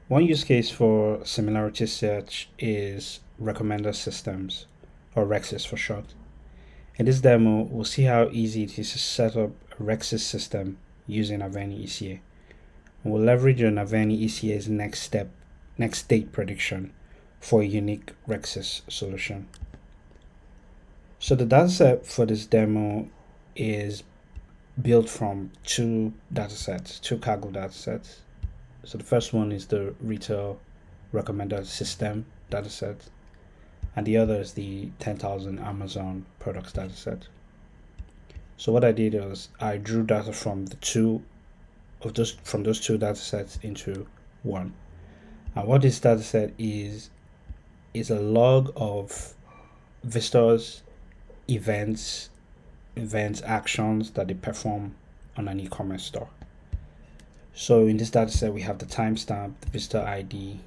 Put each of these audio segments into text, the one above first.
One use case for similarity search is recommender systems, or Recsys for short. In this demo, we'll see how easy it is to set up a Recsys system using AveniECA. We'll leverage on AveniECA's next state prediction for a unique Recsys solution. So the dataset for this demo is built from two cargo datasets. So the first one is the retail recommender system dataset, and the other is the 10,000 Amazon products dataset. So what I did was I drew data from those two datasets into one. And what this dataset is a log of visitors, events, actions that they perform on an e-commerce store. So in this dataset, we have the timestamp, the visitor ID,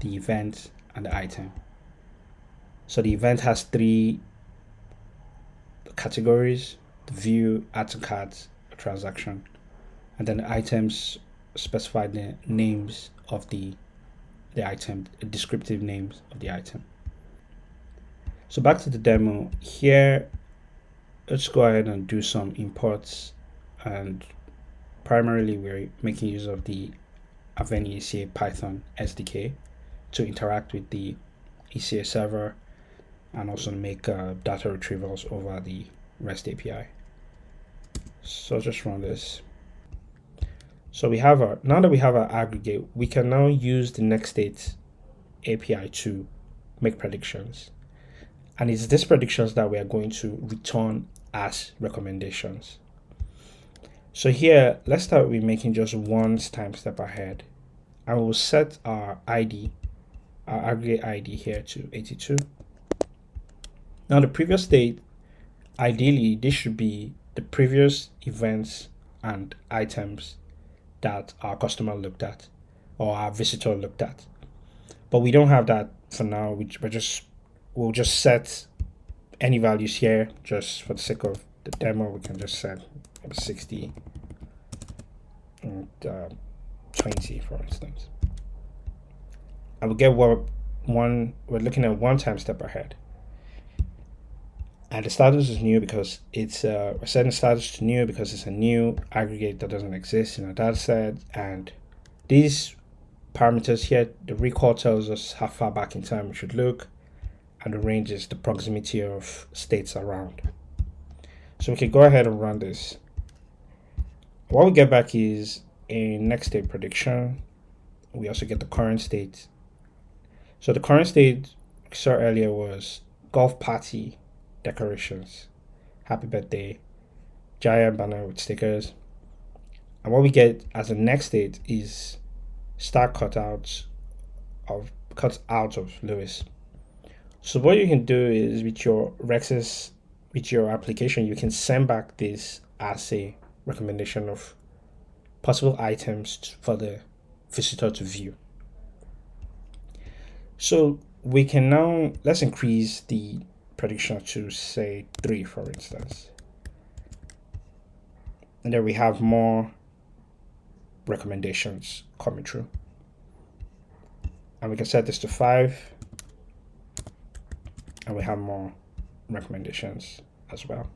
the event, and the item. So the event has three categories: the view, add to cart, a transaction, and then the items specify the names of the item, descriptive names of the item. So back to the demo here. Let's go ahead and do some imports, and primarily we're making use of the AveniECA Python SDK to interact with the ECA server and also make data retrievals over the REST API. So just run this. So now that we have our aggregate, we can now use the next state API to make predictions. And it's these predictions that we are going to return as recommendations. So here, let's start with making just one time step ahead. And we'll set our ID, our aggregate ID here to 82. Now the previous state, ideally, this should be the previous events and items that our customer looked at or our visitor looked at. But we don't have that for now. We'll just set any values here just for the sake of the demo. We can just set 60 and 20, for instance. And we'll get we're looking at one time step ahead. And the status is new because we're setting status to new because it's a new aggregate that doesn't exist in our data set. And these parameters here, the recall tells us how far back in time we should look, and the range is the proximity of states around. So we can go ahead and run this. What we get back is a next state prediction. We also get the current state. So the current state we saw earlier was golf party decorations, happy birthday, giant banner with stickers. And what we get as a next state is star cutout of Lewis. So what you can do is with your Recsys, with your application, you can send back this as a recommendation of possible items for the visitor to view. So we can now, let's increase the prediction to say 3, for instance. And then we have more recommendations coming through. And we can set this to 5. And we have more recommendations as well.